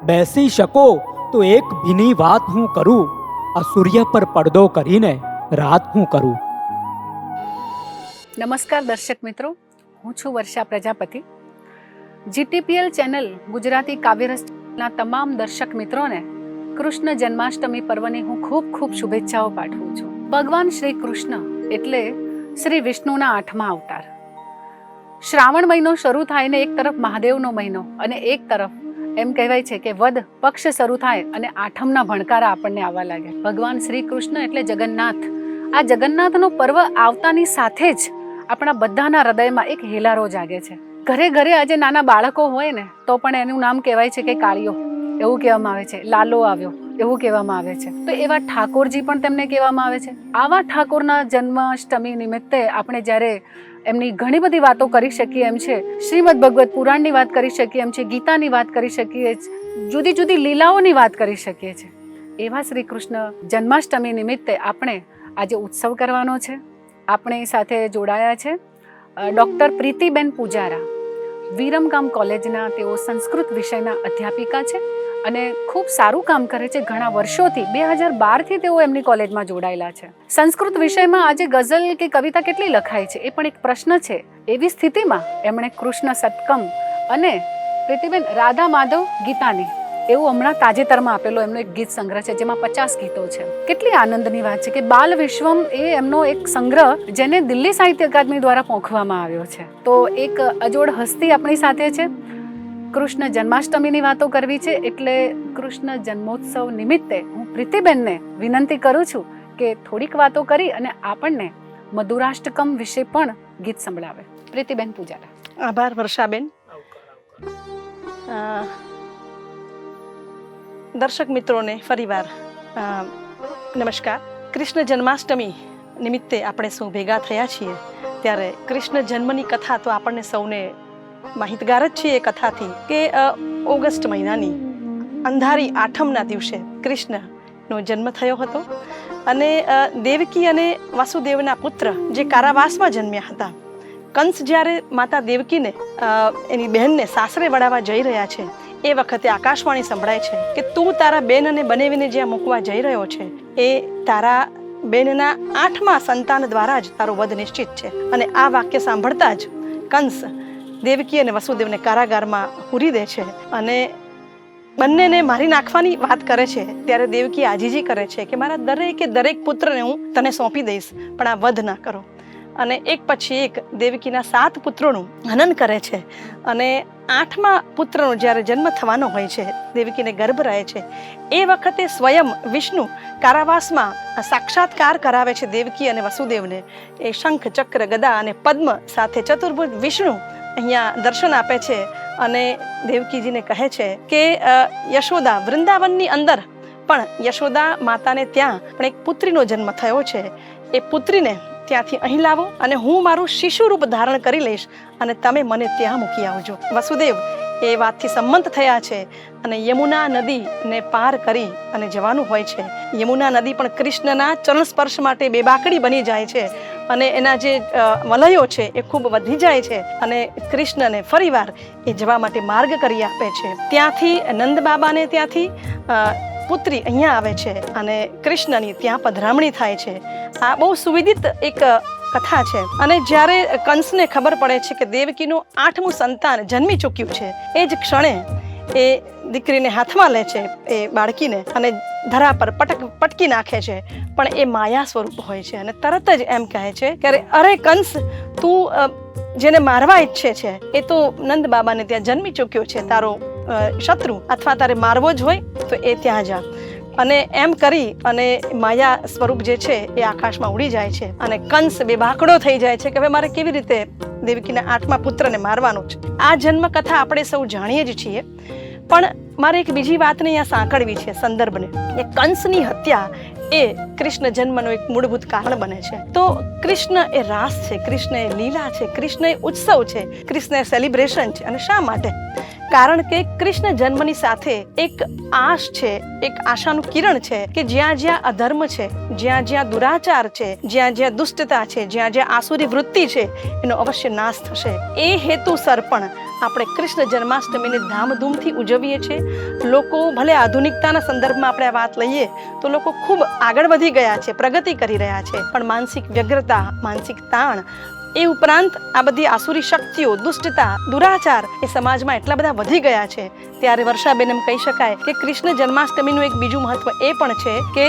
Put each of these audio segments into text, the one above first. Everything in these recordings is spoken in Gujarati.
બેસી શકો તો એક ભીની વાત હું કરું, આ સૂર્ય પર પડદો કરીને રાત હું કરું. નમસ્કાર દર્શક મિત્રો, હું છું વર્ષા પ્રજાપતિ. જીટીપીએલ ચેનલ ગુજરાતી કાવ્યરસના તમામ દર્શક મિત્રોને કૃષ્ણ જન્માષ્ટમી પર્વની હું ખૂબ ખૂબ શુભેચ્છાઓ પાઠવું છું. ભગવાન શ્રી કૃષ્ણ એટલે શ્રી વિષ્ણુના 8મા અવતાર. શ્રાવણ મહિનો શરૂ થાય ને એક તરફ મહાદેવનો મહિનો અને એક તરફ એમ કહેવાય છે કે વદ પક્ષ શરૂ થાય અને આઠમના ભણકારા આપણને આવવા લાગે. ભગવાન શ્રી કૃષ્ણ એટલે જગન્નાથ. આ જગન્નાથનો પર્વ આવતાની સાથે જ આપણા બધાના હૃદયમાં એક હેલારો જાગે છે. ઘરે ઘરે આજે નાના બાળકો હોય ને તો પણ એનું નામ કહેવાય છે કે કાળિયો, એવું કહેવામાં આવે છે. લાલો આવ્યો એવું કહેવામાં આવે છે. તો એવા ઠાકોરજી પણ તેમને કહેવામાં આવે છે. આવા ઠાકોરના જન્માષ્ટમી નિમિત્તે આપણે જ્યારે એમની ઘણી બધી વાતો કરી શકીએ એમ છે, શ્રીમદ ભગવત પુરાણની વાત કરી શકીએ એમ છે, ગીતાની વાત કરી શકીએ, જુદી જુદી લીલાઓની વાત કરી શકીએ છીએ. એવા શ્રી કૃષ્ણ જન્માષ્ટમી નિમિત્તે આપણે આજે ઉત્સવ કરવાનો છે. આપણી સાથે જોડાયા છે ડૉક્ટર પ્રીતિબેન પૂજારા. વિરમગામ કોલેજના તેઓ સંસ્કૃત વિષયના અધ્યાપિકા છે અને ખૂબ સારું કામ કરે છે. ઘણા વર્ષોથી 2012થી તેઓ એમની કોલેજમાં જોડાયેલા છે. સંસ્કૃત વિષયમાં આજે ગઝલ કે કવિતા કેટલી લખાય છે એ પણ એક પ્રશ્ન છે. એવી સ્થિતિમાં એમણે કૃષ્ણ સતકમ અને પ્રીતિબેન રાધા માધવ ગીતાની એવું હમણાં તાજેતરમાં આપેલો એમનો એક ગીત સંગ્રહ છે જેમાં 50 ગીતો છે. કેટલી આનંદની વાત છે કે બાલ વિશ્વમ એ એમનો એક સંગ્રહ જેને દિલ્હી સાહિત્ય અકાદમી દ્વારા પોંખવામાં આવ્યો છે. તો એક અજોડ હસ્તી આપણી સાથે છે. કૃષ્ણ જન્માષ્ટમીની વાતો કરવી છે એટલે કૃષ્ણ જન્મોત્સવ નિમિત્તે હું પ્રીતિબેનને વિનંતી કરું છું કે થોડીક વાતો કરી અને આપણને મધુરાષ્ટકમ વિશે પણ ગીત સંભળાવે. પ્રીતિબેન પૂજારા. આભાર વર્ષાબેન. દર્શક મિત્રોને ફરીવાર નમસ્કાર. કૃષ્ણ જન્માષ્ટમી નિમિત્તે આપણે સૌ ભેગા થયા છીએ ત્યારે કૃષ્ણ જન્મની કથા તો આપણને સૌને માહિતગાર જ છીએ એ કથાથી કે ઓગસ્ટ મહિનાની અંધારી આઠમના દિવસે કૃષ્ણનો જન્મ થયો હતો અને દેવકી અને વાસુદેવના પુત્ર જે કારાવાસમાં જન્મ્યા હતા. કંસ જ્યારે માતા દેવકીને એની બહેનને સાસરે વળાવવા જઈ રહ્યા છે એ વખતે આકાશવાણી સંભળાય છે કે તું તારા બેન અને બનેવીને જ્યાં મૂકવા જઈ રહ્યો છે એ તારા બેનના 8મા સંતાન દ્વારા જ તારો વધ નિશ્ચિત છે. અને આ વાક્ય સાંભળતા જ કંસ દેવકી અને વસુદેવને કારાગારમાં પૂરી દે છે અને બંનેને મારી નાખવાની વાત કરે છે. ત્યારે દેવકી આજીજી કરે છે કે મારા દરેક પુત્રને હું તને સોંપી દઈશ પણ આ વધ ના કરો. અને એક પછી એક દેવકીના 7 પુત્રોનું હનન કરે છે અને 8મા પુત્રનો જ્યારે જન્મ થવાનો હોય છે, દેવકીને ગર્ભ રહે છે, એ વખતે સ્વયં વિષ્ણુ કારાવાસમાં સાક્ષાત્કાર કરાવે છે દેવકી અને વસુદેવને. એ શંખ, ચક્ર, ગદા અને પદ્મ સાથે ચતુર્ભુજ વિષ્ણુ અહીંયા દર્શન આપે છે અને દેવકીજીને કહે છે કે યશોદા વૃંદાવનની અંદર પણ યશોદા માતાને ત્યાં પણ એક પુત્રીનો જન્મ થયો છે. એ પુત્રીને ત્યાંથી અહીં લાવો અને હું મારું શિશુ રૂપ ધારણ કરી લઈશ અને તમે મને ત્યાં મૂકી આવજો. વસુદેવ એ વાતથી સંમત થયા છે અને યમુના નદીને પાર કરી અને જવાનું હોય છે. યમુના નદી પણ કૃષ્ણના ચરણ સ્પર્શ માટે બેબાકડી બની જાય છે અને એના જે વલયો છે એ ખૂબ વધી જાય છે અને કૃષ્ણને ફરીવાર એ જવા માટે માર્ગ કરી આપે છે. ત્યાંથી નંદ બાબાને ત્યાંથી પુત્રી અહીંયા આવે છે અને કૃષ્ણની ત્યાં પધરામણી થાય છે. આ બહુ સુવિદિત એક કથા છે. અને જ્યારે કંસને ખબર પડે છે કે દેવકીનું 8મું સંતાન જન્મી ચૂક્યું છે એ જ ક્ષણે એ દીકરીને હાથમાં લે છે, એ બાળકીને, અને ધરા પર પટકી નાખે છે. પણ એ માયા સ્વરૂપ હોય છે અને તરત જ એમ કહે છે કે અરે કંસ, તું જેને મારવા ઈચ્છે છે એ તો નંદ બાબાને ત્યાં જન્મી ચૂક્યો છે, તારો શત્રુ, અથવા તારે મારવો જ હોય તો એ ત્યાં જા. અને એમ કરી અને માયા સ્વરૂપ જે છે એ આકાશમાં ઉડી જાય છે અને કંસ બેબાકડો થઈ જાય છે કે હવે મારે કેવી રીતે દેવકીના 8મા પુત્રને મારવાનો છે. આ જન્મ કથા આપણે સૌ જાણીએ જ છીએ, પણ મારે એક બીજી વાતને અહીંયા સાંકળવી છે સંદર્ભને. એ કંસની હત્યા એ કૃષ્ણ જન્મનું એક મૂળભૂત કારણ બને છે. તો કૃષ્ણ એ રાસ છે, કૃષ્ણ એ લીલા છે, કૃષ્ણ એ ઉત્સવ છે, કૃષ્ણ એ સેલિબ્રેશન છે. અને શા માટે? કારણ કે કૃષ્ણ જન્મની સાથે એક આશ છે, એક આશાનું કિરણ છે કે જ્યાં જ્યાં અધર્મ છે, જ્યાં જ્યાં દુરાચાર છે, જ્યાં જ્યાં દુષ્ટતા છે, જ્યાં જ્યાં આસુરી વૃત્તિ છે, એનો અવશ્ય નાશ થશે. એ હેતુસર પણ આપણે કૃષ્ણ જન્માષ્ટમીને ધામધૂમથી ઉજવીએ છીએ. લોકો ભલે આધુનિકતાના સંદર્ભમાં આપણે આ વાત લઈએ તો લોકો ખૂબ આગળ વધી ગયા છે, પ્રગતિ કરી રહ્યા છે, પણ માનસિક વ્યગ્રતા, માનસિક તાણ, એ ઉપરાંત આ બધી આસુરી શક્તિઓ, દુષ્ટતા, દુરાચાર એ સમાજમાં એટલા બધા વધી ગયા છે. ત્યારે વર્ષાબેન એમ કહી શકાય કે કૃષ્ણ જન્માષ્ટમીનું એક બીજું મહત્વ એ પણ છે કે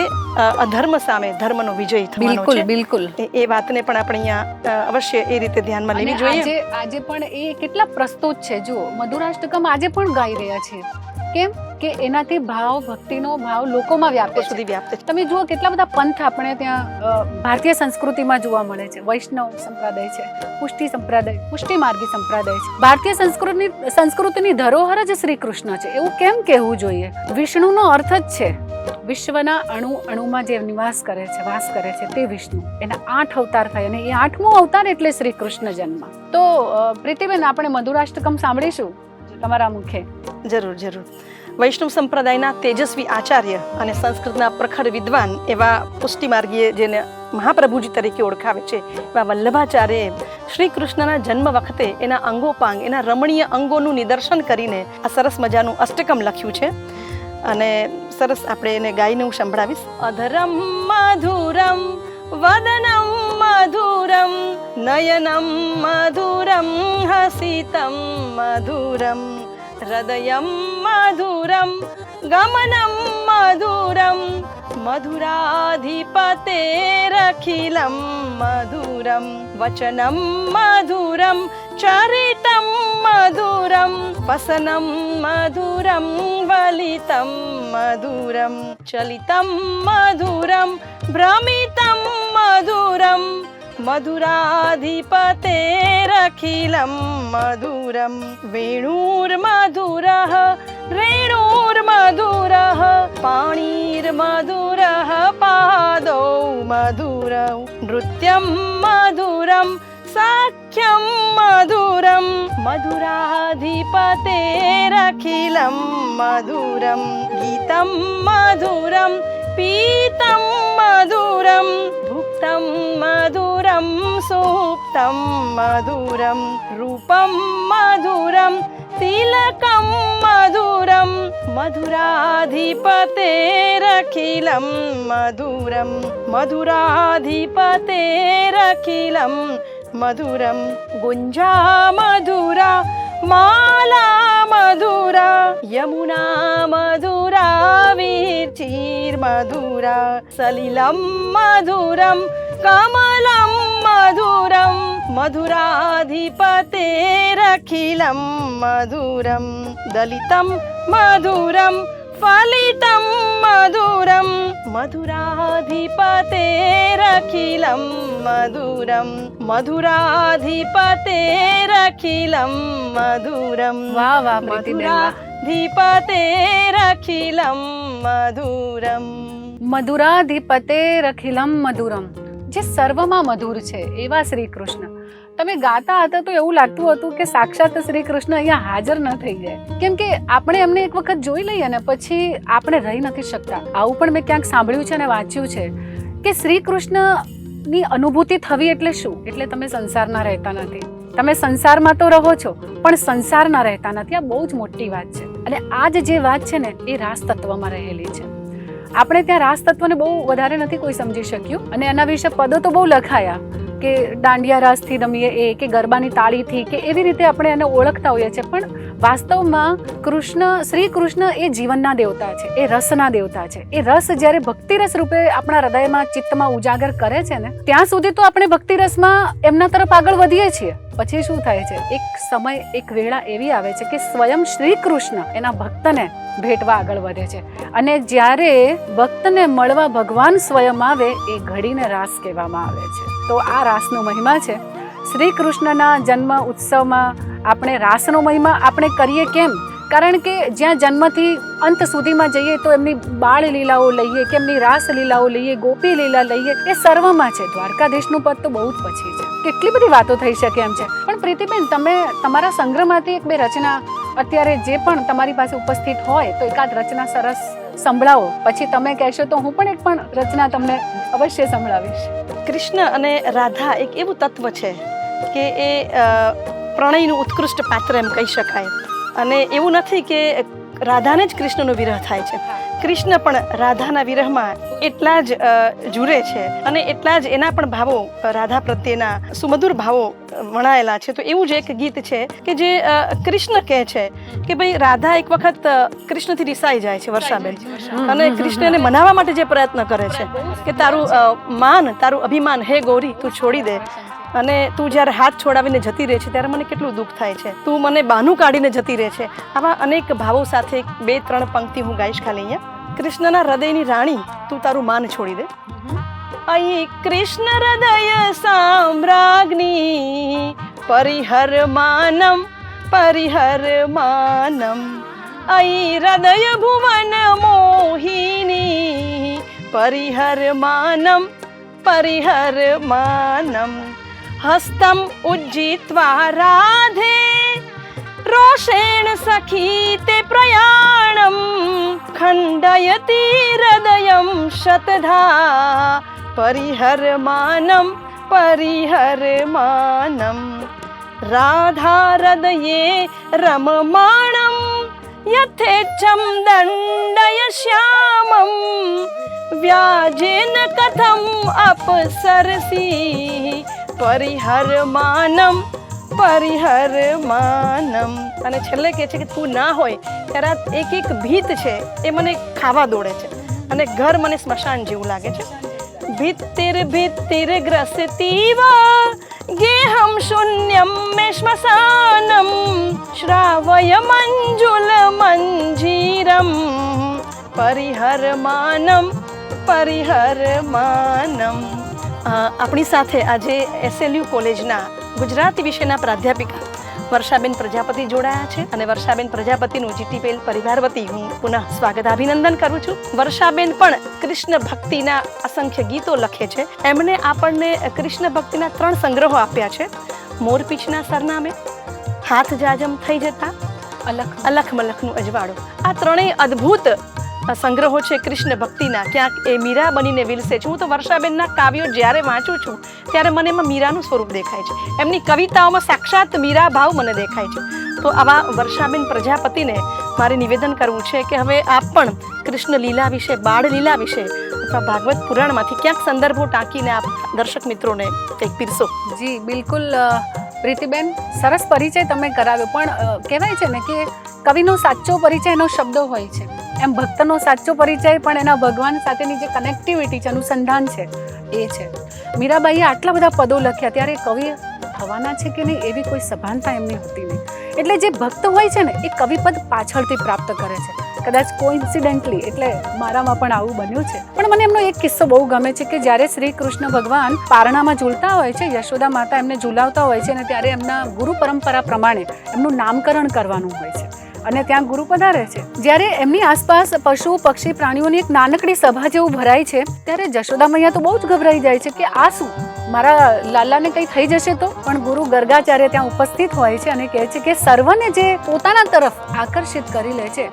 અધર્મ સામે ધર્મનો વિજય થવાનો છે. બિલકુલ. એ વાતને પણ આપણે અહીંયા અવશ્ય એ રીતે ધ્યાનમાં લેવી જોઈએ. આજે પણ એ કેટલા પ્રસ્તુત છે. જુઓ, મધુરાષ્ટકમ આજે પણ ગાઈ રહ્યા છે. કેમ કે એનાથી ભાવ, ભક્તિનો ભાવ લોકોમાં વ્યાપે સુધી વ્યાપ્ત છે. તમે જુઓ કેટલા બધા પંથ આપણે ત્યાં ભારતીય સંસ્કૃતિમાં જોવા મળે છે. વૈષ્ણવ સંપ્રદાય છે, પુષ્ટિ સંપ્રદાય, પુષ્ટિ માર્ગી સંપ્રદાય છે. ભારતીય સંસ્કૃતિની ધરોહર જ શ્રી કૃષ્ણ છે. એવું કેમ કહેવું જોઈએ? વિષ્ણુનો અર્થ જ છે વિશ્વના અણુ અણુમાં જે નિવાસ કરે છે, વાસ કરે છે, તે વિષ્ણુ. એના 8 અવતાર થાય અને એ 8મો અવતાર એટલે શ્રી કૃષ્ણ જન્મ. તો પ્રીતિબેન, આપણે મધુરાષ્ટકમ સાંભળીશું તમારા મુખે. જરૂર. વૈષ્ણવ સંપ્રદાયના તેજસ્વી આચાર્ય અને સંસ્કૃતના પ્રખર વિદ્વાન એવા પુષ્ટિ માર્ગીય, જેને મહાપ્રભુજી તરીકે ઓળખાવે છે, એવા વલ્લભાચાર્યે શ્રી કૃષ્ણના જન્મ વખતે એના અંગોપાંગ, એના રમણીય અંગોનું નિદર્શન કરીને આ સરસ મજાનું અષ્ટકમ લખ્યું છે. અને સરસ આપણે એને ગાઈને હું સંભળાવીશ. અધરમ મધુરમ વદનમ મધુરમ નયનમ મધુરમ હસિતમ મધુરમ હૃદયમ મધુરમ ગમનમ મધુરમ મધુરાધિપતેરખિલમ મધુરમ વચનમ મધુરમ ચરિતમ મધુરમ વસનમ મધુરમ વલિતમ મધુરમ ચલિતમ મધુરમ ભ્રમિતમ મધુરમ મધુરાધિપતેરખિલમ મધુરમ વેણુર્મધુરઃ રેણુર્મધુરઃ પાણીર્મધુરઃ પાદૌ મધુરૌ નૃત્યમ મધુરમ સાખ્યમ મધુરમ મધુરાધિપતેરખિલમ મધુરમ ગીતમ મધુરમ પીતમ મધુરમ ભુક્તમ મધુરમ સુપ્તમ મધુરમ રૂપમ મધુરમ તિલકમ મધુરમ મધુરાધિપતેરખિલમ મધુરમ મધુરાધિપતેરખિલમ મધુરમ ગુંજા મધુરા માલા મધુરા યમુના મધુરા વીર્ચીર મધુરા સલિલમ મધુરમ કમલમ મધુરમ મધુરાધિપતેરખિલમ મધુરમ દલિતમ મધુરમ ફલિતમ મધુરમ મધુરાધિપતેરખિલમ મધુરમ મધુરાધિપતેરખિલમ મધુરમ વાહ વાહ પ્રીતિબેન, વાહ. મધુરાધિપતેરખિલમ મધુરમ મધુરાધિપતેરખિલમ મધુરમ, જે સર્વમાં મધુર છે એવા શ્રી કૃષ્ણ. તમે ગાતા હતા તો એવું લાગતું હતું કે સાક્ષાત શ્રી કૃષ્ણ અહીંયા હાજર ન થઈ જાય. કેમ કે આપણે એમને એક વખત જોઈ લઈએ ને પછી આપણે રહી નથી શકતા. આવું પણ મેં ક્યાંક સાંભળ્યું છે અને વાંચ્યું છે કે શ્રી કૃષ્ણની અનુભૂતિ થવી એટલે શું? એટલે તમે સંસારના રહેતા નથી. તમે સંસારમાં તો રહો છો પણ સંસારના રહેતા નથી. આ બહુ જ મોટી વાત છે. અને આ જે વાત છે ને એ રાસ તત્વમાં રહેલી છે. આપણે ત્યાં રાસ તત્વને બહુ વધારે નથી કોઈ સમજી શક્યું અને એના વિશે પદો તો બહુ લખાયા કે દાંડિયા રાસથી રમીએ એ, કે ગરબાની તાળીથી, કે એવી રીતે આપણે એને ઓળખતા હોઈએ છીએ. પણ વાસ્તવમાં શ્રી કૃષ્ણ એ જીવનના દેવતા છે, એ રસના દેવતા છે. એ રસ જ્યારે ભક્તિરસ રૂપે આપણા હૃદયમાં, ચિત્તમાં ઉજાગર કરે છે ને, ત્યાં સુધી તો આપણે ભક્તિરસમાં એમના તરફ આગળ વધીએ છીએ. પછી શું થાય છે? એક સમય, એક વેળા એવી આવે છે કે સ્વયં શ્રી કૃષ્ણ એના ભક્તને ભેટવા આગળ વધે છે. અને જ્યારે ભક્તને મળવા ભગવાન સ્વયં આવે એ ઘડીને રાસ કહેવામાં આવે છે. તો આ રાસનો મહિમા છે. શ્રી કૃષ્ણના જન્મ ઉત્સવમાં આપણે રાસનો મહિમા આપણે કરીએ કેમ? કારણ કે જ્યાં જન્મથી અંત સુધીમાં જઈએ તો એમની બાળ લીલાઓ લઈએ, કે એમની રાસ લીલાઓ લઈએ, ગોપી લીલા લઈએ, એ સર્વમાં છે. દ્વારકાધીશનું પદ તો બહુ જ પછી છે. કેટલી બધી વાતો થઈ શકે એમ છે. પણ પ્રીતિબેન, તમે તમારા સંગ્રહમાંથી 1-2 રચના અત્યારે જે પણ તમારી પાસે ઉપસ્થિત હોય તો એકાદ રચના સરસ સંભળાવો, પછી તમે કહેશો તો હું પણ એક પણ રચના તમને અવશ્ય સંભળાવીશ. કૃષ્ણ અને રાધા એક એવું તત્વ છે કે એ પ્રણયનું ઉત્કૃષ્ટ પાત્ર એમ કહી શકાય. અને એવું નથી કે રાધાને જ કૃષ્ણનો વિરહ થાય છે, કૃષ્ણ પણ રાધાના વિરહમાં એટલા જ જુરે છે અને એટલા જ એના પણ ભાવો રાધા પ્રત્યેના સુમધુર ભાવો વણાયેલા છે. તો એવું જ એક ગીત છે કે જે કૃષ્ણ કહે છે કે ભાઈ રાધા એક વખત કૃષ્ણથી રિસાઈ જાય છે વર્ષાબેન, અને કૃષ્ણને મનાવવા માટે જે પ્રયત્ન કરે છે કે તારું માન, તારું અભિમાન હે ગૌરી તું છોડી દે, અને તું જ્યારે હાથ છોડાવીને જતી રહે છે ત્યારે મને કેટલું દુઃખ થાય છે, તું મને બહાનું કાઢીને જતી રહે છે. આવા અનેક ભાવો સાથે 2-3 પંક્તિ હું ગાઈશ ખાલી અહીંયા. કૃષ્ણના હૃદયની રાણી તું તારું માન છોડી દે. અહીં કૃષ્ણ હૃદય સામ્રાજ્ઞી પરિહર માનમ અહીં હૃદય ભુવન મોહિની પરિહર માનમ હસ્તમ ઉજ્જિત્વા રાધે રોષેણ સખી તે પ્રયાણમ ખંડયતી હૃદયમ શતધા પરિહર માનમ રાધા હૃદયે રમમાણમ યથેચ્છમ દંડય શ્યામમ વ્યાજેન કથમ અપસરસી પરિહર માનમ. અને છેલ્લે કહે છે કે તું ના હોય ત્યારે આ એક ભીત છે એ મને ખાવા દોડે છે અને ઘર મને સ્મશાન જેવું લાગે છે. ભિત્તિર ગ્રસતીવ ગેહમ શૂન્યમ મે શ્મશાનમ શ્રાવય મંજુલ મંજીરમ પરિહર માનમ. આપણી સાથે આજે SLU કોલેજના ગુજરાતી વિષયના પ્રાધ્યાપિકા વર્ષાબેન પ્રજાપતિ જોડાયા છે, અને વર્ષાબેન પ્રજાપતિનું GTPL પરિવાર વતી હું પુનઃ સ્વાગત અભિનંદન કરું છું. વર્ષાબેન પણ કૃષ્ણ ભક્તિના અસંખ્ય ગીતો લખે છે. એમણે આપણને કૃષ્ણ ભક્તિના 3 સંગ્રહો આપ્યા છે. મોરપીંછના સરનામે, હાથ જાજમ થઈ જતા, અલખ મલખનું અજવાળું. આ 3 અદ્ભુત સંગ્રહો છે કૃષ્ણ ભક્તિના. ક્યાંક એ મીરા બનીને વિલસે છે. હું તો વર્ષાબેનના કાવ્યો જ્યારે વાંચું છું ત્યારે મને એમાં મીરાનું સ્વરૂપ દેખાય છે, એમની કવિતાઓમાં સાક્ષાત મીરા ભાવ મને દેખાય છે. તો આવા વર્ષાબેન પ્રજાપતિને મારે નિવેદન કરવું છે કે હવે આપ પણ કૃષ્ણ લીલા વિશે, બાળ લીલા વિશે અથવા ભાગવત પુરાણમાંથી ક્યાંક સંદર્ભો ટાંકીને આપ દર્શક મિત્રોને કંઈક પીરસો. જી બિલકુલ પ્રીતિબેન, સરસ પરિચય તમે કરાવ્યો. પણ કહેવાય છે ને કે કવિનો સાચો પરિચય એનો શબ્દો હોય છે, એમ ભક્તનો સાચો પરિચય પણ એના ભગવાન સાથેની જે કનેક્ટિવિટી છે, અનુસંધાન છે, એ છે. મીરાબાઈએ આટલા બધા પદો લખ્યા ત્યારે કવિ થવાના છે કે નહીં એવી કોઈ સભાનતા એમની હતી નહીં. એટલે જે ભક્ત હોય છે ને એ કવિપદ પાછળથી પ્રાપ્ત કરે છે, કદાચ કોઇન્સિડન્ટલી. એટલે મારામાં પણ આવું બન્યું છે. પણ મને એમનો એક કિસ્સો બહુ ગમે છે કે જ્યારે શ્રી કૃષ્ણ ભગવાન પારણામાં ઝૂલતા હોય છે, યશોદા માતા એમને ઝૂલાવતા હોય છે, અને ત્યારે એમના ગુરુ પરંપરા પ્રમાણે એમનું નામકરણ કરવાનું હોય છે, અને ત્યાં ગુરુ પધારે છે. જ્યારે એમની આસપાસ પશુ પક્ષી પ્રાણીઓની એક નાનકડી સભા જેવું ભરાય છે ત્યારે જશોદા મૈયા તો બહુ જ ગભરાઈ જાય છે કે આ શું, મારા લાલાને કંઈ થઈ જશે તો. પણ ગુરુ ગર્ગાચાર્ય ત્યાં ઉપસ્થિત હોય છે અને કહે છે કે સર્વને જે પોતાના તરફ આકર્ષિત કરી લે છે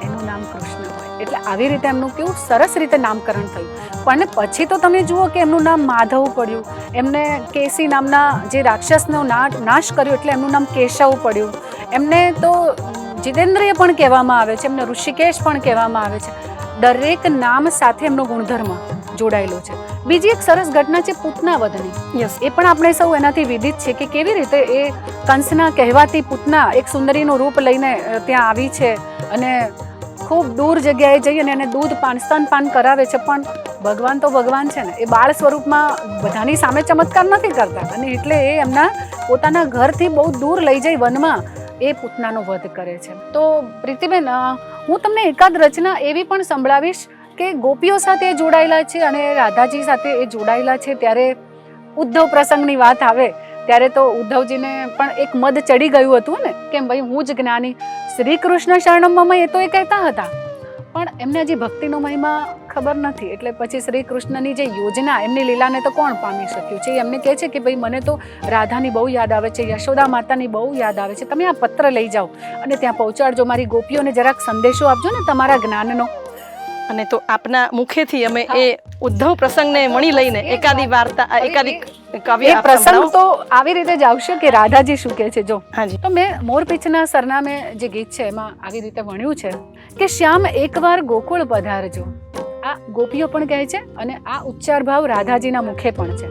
એનું નામ કૃષ્ણ હોય. એટલે આવી રીતે એમનું કેવું સરસ રીતે નામકરણ થયું. પણ પછી તો તમે જુઓ કે એમનું નામ માધવ પડ્યું, એમને કેસી નામના જે રાક્ષસનો નાશ કર્યો એટલે એમનું નામ કેશવ પડ્યું. એમને તો જીતેન્દ્રિય પણ કહેવામાં આવે છે, એમને ઋષિકેશ પણ કહેવામાં આવે છે. દરેક નામ સાથે એમનો ગુણધર્મ જોડાયેલો છે. બીજી એક સરસ ઘટના છે પૂતના વધની. યસ, એ પણ આપણે સૌ એનાથી વિદિત છે કે કેવી રીતે એ કંસના કહેવાતી પૂતના એક સુંદરીનું રૂપ લઈને ત્યાં આવી છે અને ખૂબ દૂર જગ્યાએ જઈ અને એને દૂધ પાન સ્તનપાન કરાવે છે. પણ ભગવાન તો ભગવાન છે ને, એ બાળ સ્વરૂપમાં બધાની સામે ચમત્કાર નથી કરતા, અને એટલે એ એમના પોતાના ઘરથી બહુ દૂર લઈ જઈ વનમાં એ પૂતનાનો વધ કરે છે. તો પ્રીતિબેન, હું તમને એકાદ રચના એવી પણ સંભળાવીશ કે ગોપીઓ સાથે જોડાયેલા છે અને રાધાજી સાથે એ જોડાયેલા છે. ત્યારે ઉદ્ધવ પ્રસંગની વાત આવે ત્યારે તો ઉદ્ધવજીને પણ એક મદ ચડી ગયું હતું ને, કેમ ભાઈ હું જ જ્ઞાની, શ્રી કૃષ્ણ શરણમ મમ એ તો એ કહેતા હતા. પણ પણ એમને હજી ભક્તિનો મહિમા ખબર નથી, એટલે પછી શ્રી કૃષ્ણની જે યોજના, એમની લીલાને તો કોણ પામી શક્યું છે. એમને કહે છે કે ભાઈ મને તો રાધાની બહુ યાદ આવે છે, યશોદા માતાની બહુ યાદ આવે છે, તમે આ પત્ર લઈ જાઓ અને ત્યાં પહોંચાડજો, મારી ગોપીઓને જરાક સંદેશો આપજો ને તમારા જ્ઞાનનો. અને તો આપના મુખેથી અમે એ ઉદ્ધવ પ્રસંગને મણી લઈને એકાદી વાર્તા, એકાદી કાવ્ય એ પ્રસંગ તો આવી રીતે જ આવશે કે રાધાજી શું કહે છે. જો હાજી. તો મેં મોરપીંછના સરનામે જે ગીત છે એમાં આવી રીતે વણ્યું છે કે શ્યામ એકવાર ગોકુળ પધારજો. આ ગોપીઓ પણ કહે છે અને આ ઉચ્ચાર ભાવ રાધાજીના મુખે પણ છે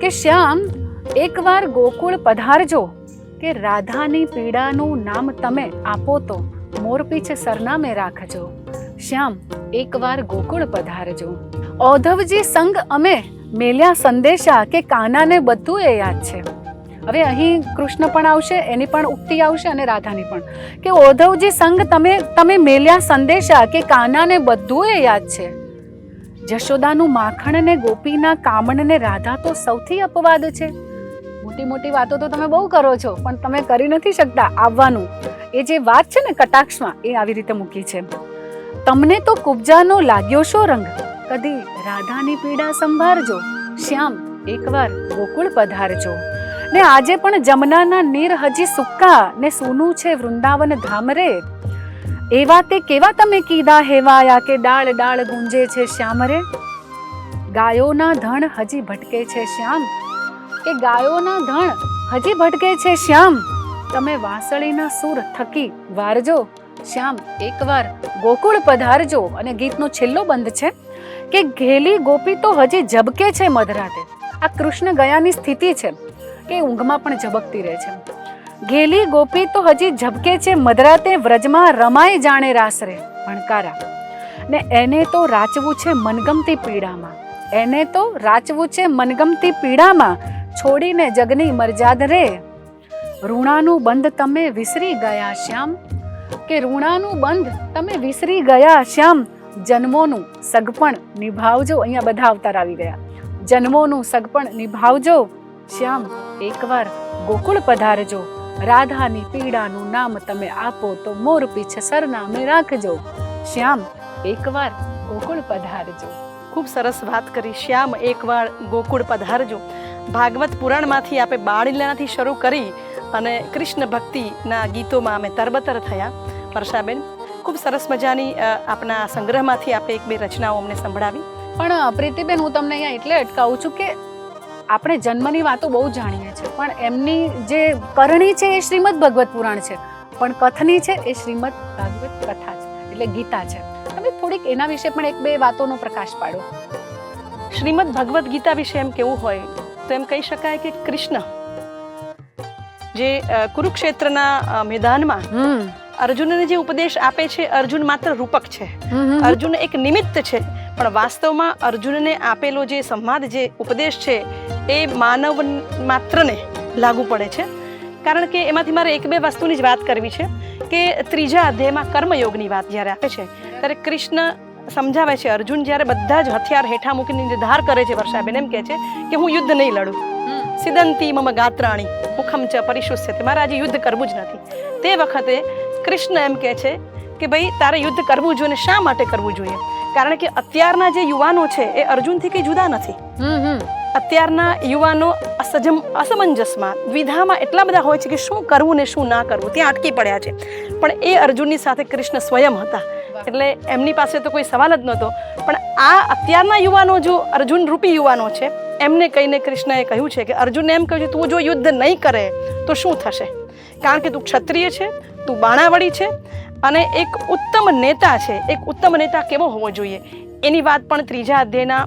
કે શ્યામ એકવાર ગોકુળ પધારજો, કે રાધાની પીડાનું નામ તમે આપો તો મોરપીંછ સરનામે રાખજો. શ્યામ એકવાર ગોકુળ પધારજો. ઔધવજી સંગ અમે મેલ્યા સંદેશા, કે કાનાને બધું એ યાદ છે. હવે અહીં કૃષ્ણ પણ આવશે, એની પણ ઉક્તિ આવશે અને રાધાની પણ, કે ઔધવજી સંગ તમે મેલ્યા સંદેશા, કે કાનાને બધું એ યાદ છે. જશોદાનું માખણ ને ગોપીના કામણ ને રાધા તો સૌથી અપવાદ છે. મોટી મોટી વાતો તો તમે બહુ કરો છો, પણ તમે કરી નથી શકતા આવવાનું. એ જે વાત છે ને કટાક્ષમાં, એ આવી રીતે મૂકી છે. તમને તો કુબજાનો લાગ્યો શો રંગ, કદી રાધાની પીડા સંભાળજો. શ્યામ એકવાર ગોકુળ પધારજો. ને આજે પણ જમનાના નીર હજી સુક્કા, ને સૂનું છે વૃંદાવન ધામ રે. એવા તે કેવા તમે કીધા હેવાયા, કે ડાળ ડાળ ગુંજે છે શ્યામ રે. ગાયોના ધણ હજી ભટકે છે શ્યામ, કે ગાયોના ધણ હજી ભટકે છે શ્યામ. તમે વાંસળીના સૂર થકી વારજો. શ્યામ એકવાર ગોકુળ પધારજો. અને ગીતનો છેલ્લો બંધ છે કે ઘેલી ગોપી તો હજી ઝબકે છે મધરાતે. આ કૃષ્ણ ગયાની સ્થિતિ છે કે ઊંઘમાં પણ ઝબકતી રહે છે. ઘેલી ગોપી તો હજી ઝબકે છે મધરાતે, વ્રજમાં રમાય જાણે રાસરે ભણકારા. ને એને તો રાચવું છે મનગમતી પીડામાં, એને તો રાચવું છે મનગમતી પીડામાં, છોડીને જગની મરજાદ રે. ઋણાનું બંધ તમે વિસરી ગયા શ્યામ, કે ઋણાનું બંધ તમે વિસરી ગયા શ્યામ. જન્મોનું સગપણ નિભાવજો. અહીંયા બધા અવતાર આવી ગયા. જન્મોનું સગપણ નિભાવજો શ્યામ. એકવાર ગોકુળ પધારજો. રાધાની પીડાનું નામ તમે આપો તો મોરપીંછ સરનામે રાખજો. શ્યામ એકવાર ગોકુળ પધારજો. ખૂબ સરસ વાત કરી. શ્યામ એકવાર ગોકુળ પધારજો. ભાગવત પુરાણમાંથી આપણે બાળલીલાથી શરૂ કરી અને કૃષ્ણ ભક્તિના ગીતોમાં અમે તરબતર થયા. વર્ષાબેન, ખૂબ સરસ મજાની આપના સંગ્રહમાંથી આપણે એક બે રચનાઓ અમને સંભળાવી. પણ પ્રીતિબેન, હું તમને અહીંયા એટલે અટકાવું છું કે આપણે જન્મની વાતો બહુ જાણીએ છીએ, પણ એમની જે કરણી છે એ શ્રીમદ ભગવત પુરાણ છે, પણ કથની છે એ શ્રીમદ ભાગવત કથા છે, એટલે ગીતા છે. તમે થોડીક એના વિશે પણ એક બે વાતોનો પ્રકાશ પાડો. શ્રીમદ ભગવદ્ ગીતા વિશે એમ કેવું હોય તો એમ કહી શકાય કે કૃષ્ણ જે કુરુક્ષેત્રના મેદાનમાં અર્જુનને જે ઉપદેશ આપે છે, અર્જુન માત્ર રૂપક છે, અર્જુન એક નિમિત્ત છે, પણ વાસ્તવમાં અર્જુનને આપેલો જે સંવાદ, જે ઉપદેશ છે એ માનવ માત્રને લાગુ પડે છે. કારણ કે એમાંથી મારે એક બે વસ્તુની જ વાત કરવી છે કે ત્રીજા અધ્યાયમાં કર્મયોગની વાત જ્યારે આપે છે ત્યારે કૃષ્ણ સમજાવે છે, અર્જુન જ્યારે બધા જ હથિયાર હેઠા મૂકીને નિર્ધાર કરે છે, વર્ષાબેન એમ કહે છે કે હું યુદ્ધ નહીં લડું. સિદંતી મમ ગાત્રાણી મુખમ ચ પરિશુષ્યતે, મારે આજે યુદ્ધ કરવું જ નથી. તે વખતે કૃષ્ણ એમ કહે છે કે ભાઈ તારે યુદ્ધ કરવું જોઈએ. શા માટે કરવું જોઈએ? કારણ કે અત્યારના જે યુવાનો છે એ અર્જુનથી કંઈ જુદા નથી. અત્યારના યુવાનો અસમંજસમાં, દ્વિધામાં એટલા બધા હોય છે કે શું કરવું ને શું ના કરવું, ત્યાં અટકી પડ્યા છે. પણ એ અર્જુનની સાથે કૃષ્ણ સ્વયં હતા, એટલે એમની પાસે તો કોઈ સવાલ જ નહોતો. પણ આ અત્યારના યુવાનો, જો અર્જુન રૂપી યુવાનો છે, એમને કહીને કૃષ્ણએ કહ્યું છે કે અર્જુનને એમ કહ્યું છે તું જો યુદ્ધ નહીં કરે તો શું થશે? કારણ કે તું ક્ષત્રિય છે, તું બાણાવળી છે અને એક ઉત્તમ નેતા છે. એક ઉત્તમ નેતા કેવો હોવો જોઈએ એની વાત પણ ત્રીજા અધ્યાયના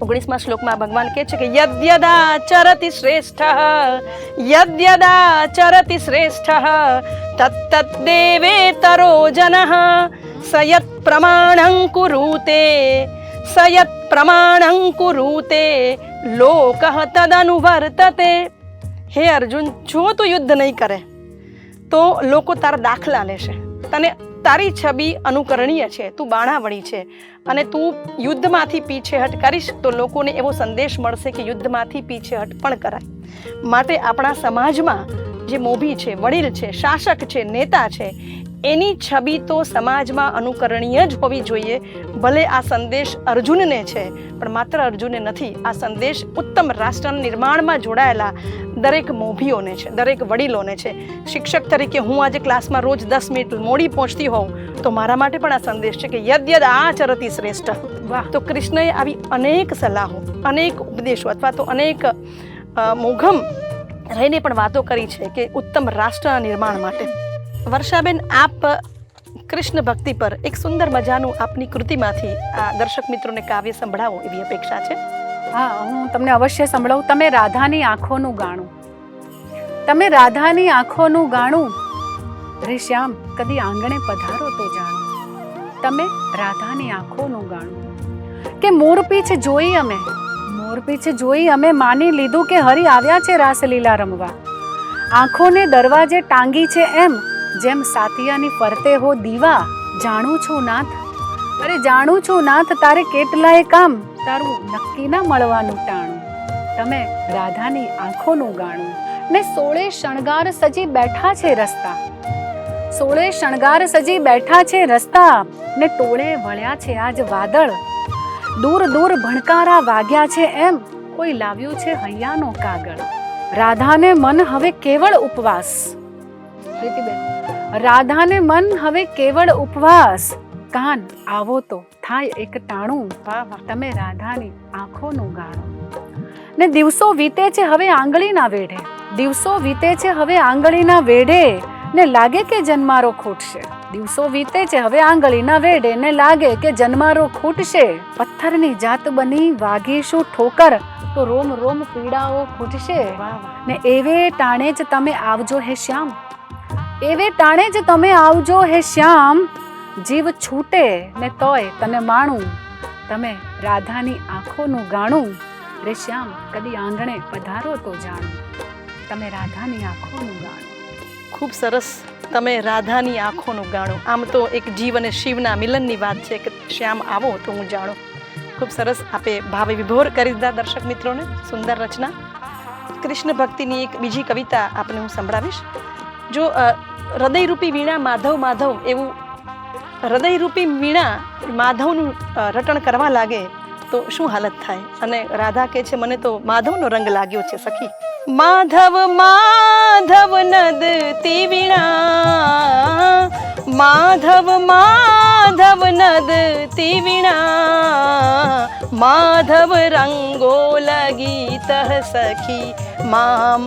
19મા શ્લોકમાં ભગવાન કહે છે કે યદ્યદા ચરતિ શ્રેષ્ઠ, યદ્યદા ચરતિ શ્રેષ્ઠ તત્તત દેવેતરો જનઃ સયત પ્રમાણં કુરુતે, સયત પ્રમાણં કુરુતે લોકઃ તદનુવર્તતે. હે અર્જુન, જો તું યુદ્ધ નહીં કરે તો લોકો તારા દાખલા લેશે. તને તારી છબી અનુકરણીય છે, તું બાણાવળી છે અને તું યુદ્ધમાંથી પીછેહટ કરીશ તો લોકોને એવો સંદેશ મળશે કે યુદ્ધમાંથી પીછેહટ પણ કરાય. માટે આપણા સમાજમાં જે મોભી છે, વડીલ છે, શાસક છે, નેતા છે, એની છબી તો સમાજમાં અનુકરણીય જ હોવી જોઈએ. ભલે આ સંદેશ અર્જુનને છે, પણ માત્ર અર્જુનને નથી. આ સંદેશ ઉત્તમ રાષ્ટ્રના નિર્માણમાં જોડાયેલા દરેક મોભીઓને છે, દરેક વડીલોને છે. શિક્ષક તરીકે હું આજે ક્લાસમાં રોજ 10 મિનિટ મોડી પહોંચતી હોઉં તો મારા માટે પણ આ સંદેશ છે કે યદ યદ આચરતિ શ્રેષ્ઠ. વાહ. તો કૃષ્ણએ આવી અનેક સલાહો, અનેક ઉપદેશો અથવા તો અનેક મોઘમ રહીને પણ વાતો કરી છે કે ઉત્તમ રાષ્ટ્રના નિર્માણ માટે. વર્ષાબેન, આપ કૃષ્ણ ભક્તિ પર એક સુંદર મજાનું આપની કૃતિમાંથી આ દર્શક મિત્રોને કાવ્ય સંભળાવો એવી અપેક્ષા છે. હા, હું તમને અવશ્ય સંભળાવું. તમે રાધાની આંખોનું ગાણું, તમે રાધાની આંખોનું ગાણું, રે શ્યામ કદી આંગણે પધારો તો જાણું. તમે રાધાની આંખોનું ગાણું કે મોર પીછ જોઈ અમે, મોર પીછ જોઈ અમે માની લીધું કે હરી આવ્યા છે રાસલીલા રમવા. આંખોને દરવાજે ટાંગી છે એમ જેમ સાતિયાની ફરતે હો દીવા. જાણું છું નાથ, અરે જાણું છું નાથ, તારે કેટલાય કામ, તારું નક્કી ના મળવાનું ટાણું. તમે રાધાની આંખોનું ગાણું ને 16 શણગાર સજી બેઠા છે રસ્તા, 16 શણગાર સજી બેઠા છે રસ્તા ને ટોળે વળ્યા છે આજ વાદળ. દૂર દૂર ભણકારા વાગ્યા છે એમ કોઈ લાવ્યું છે હૈયાનો કાગળ. રાધાને મન હવે કેવળ ઉપવાસ, પ્રીતિબેન, રાધાને મન હવે કેવળ ઉપવાસ. કાન આવો તો થાય એક ટાણું. તમે રાધાની આંખોનું ગાણું ને દિવસો વીતે છે હવે આંગળીના વેઢે, દિવસો વીતે છે હવે આંગળીના વેઢે ને લાગે કે જન્મારો ખૂટશે. દિવસો વીતે છે હવે આંગળીના વેઢે ને લાગે કે જન્મારો ખૂટશે. પથ્થરની જાત બની વાગીશું ઠોકર તો રોમ રોમ પીડાઓ ખૂટશે. ને એવે ટાણે જ તમે આવજો હે શ્યામ, એવે ટાણે જ તમે આવજો હે શ્યામ. જીવ છૂટે ને તોય તને માણું, તમે રાધાની આંખોનું ગાણું. રે શ્યામ કદી આંગણે પધારો તો જાણું. તમે રાધાની આંખોનું ગાણું. ખૂબ સરસ. તમે રાધાની આંખોનું ગાણું. આમ તો એક જીવ અને શિવના મિલનની વાત છે કે શ્યામ આવો તો હું જાણું. ખૂબ સરસ. આપે ભાવે વિભોર કરી દીધા દર્શક મિત્રોને. સુંદર રચના. કૃષ્ણ ભક્તિની એક બીજી કવિતા આપને હું સંભળાવીશ. જો હૃદયરૂપી વીણા માધવ માધવ એવું હૃદયરૂપી વીણા માધવનું રટણ કરવા લાગે તો શું હાલત થાય. અને રાધા કહે છે મને તો માધવનો રંગ લાગ્યો છે સખી. માધવ માધવ નદતી વીણા, માધવ માધવ નદતી વીણા, માધવ રંગો લગીત સખી મામ,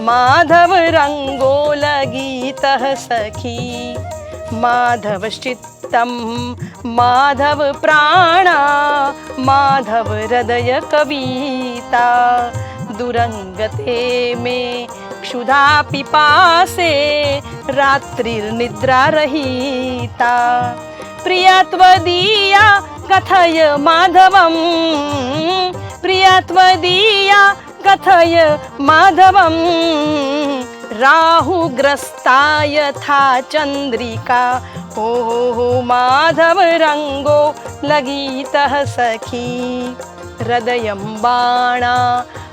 માધવ રંગો લગીત સખી. માધવ ચિત્તમ માધવ પ્રાણા, માધવ હૃદય કવિતા. દુરંગતે મેં क्षुधा पिपासे रात्रिर्निद्रा रहिता. प्रियत्वदीया कथय माधवम, प्रियत्वदीया कथय माधवम. राहुग्रस्ता यथा चंद्रिका, हो माधव रंगो लगीतः सखी. हृदयं बाणा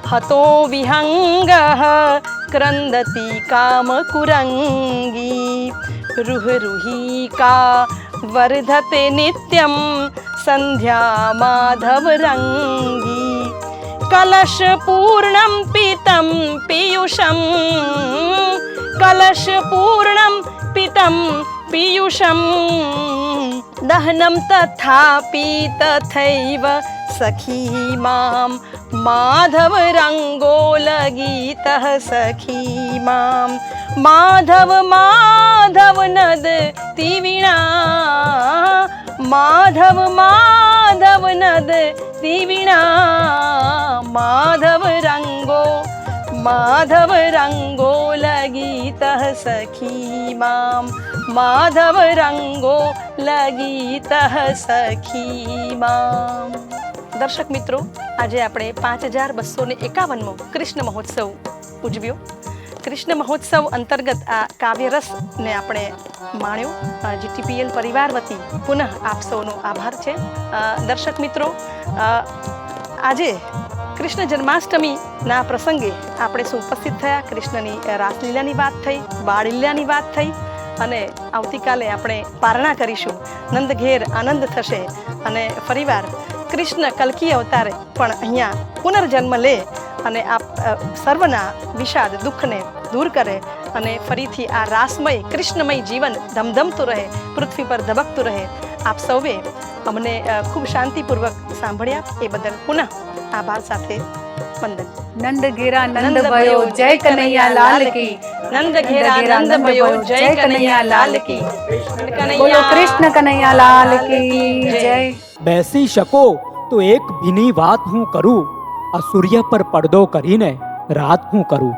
हतो विहंगः, क्रंदति कामकुरंगी. रुहरुहिका वर्धते नित्यं, संध्या माधव रंगी. कलश पूर्णं पीतं पीयूषं, कलश पूर्णं पीतं पीयूषं. दहनं तथापि तथैव सखी मां, माधव रंगो लगीतः सखी मां. माधव माधव नदती वीणा, माधव माधव नदती वीणा. माधव रंगो लगीतः सखी मां, माधव रंगो लगीतः सखी मां. દર્શક મિત્રો, આજે આપણે 5251મો કૃષ્ણ મહોત્સવ ઉજવ્યો. કૃષ્ણ મહોત્સવ અંતર્ગત આ કાવ્યરસને આપણે માણ્યો. જીટીપીએલ પરિવાર વતી પુનઃ આપ સૌનો આભાર છે. દર્શક મિત્રો, આજે કૃષ્ણ જન્માષ્ટમીના પ્રસંગે આપણે શું ઉપસ્થિત થયા. કૃષ્ણની રાસલીલાની વાત થઈ, બાળલીલાની વાત થઈ અને આવતીકાલે આપણે પારણા કરીશું. નંદ ઘેર આનંદ થશે અને ફરીવાર કૃષ્ણ કલ્કી અવતારે પણ અહીંયા પુનર્જન્મ લે અને આપ સર્વના વિષાદ દુઃખને દૂર કરે અને ફરીથી આ રાસમય કૃષ્ણમય જીવન ધમધમતું રહે, પૃથ્વી પર ધબકતું રહે. આપ સૌએ અમને ખૂબ શાંતિપૂર્વક સાંભળ્યા એ બદલ પુનઃ આભાર સાથે વંદન. નંદ ઘેરા નંદ ભયો જય કનૈયા લાલ કી. નંદ ઘેરા નંદ ભયો જય કનૈયા લાલ કી. બોલો કૃષ્ણ કનૈયા લાલ કી જય. બેસી શકો તો એક ભીની વાત હું કરું, આ સૂર્ય પર પડદો કરીને રાત હું કરું.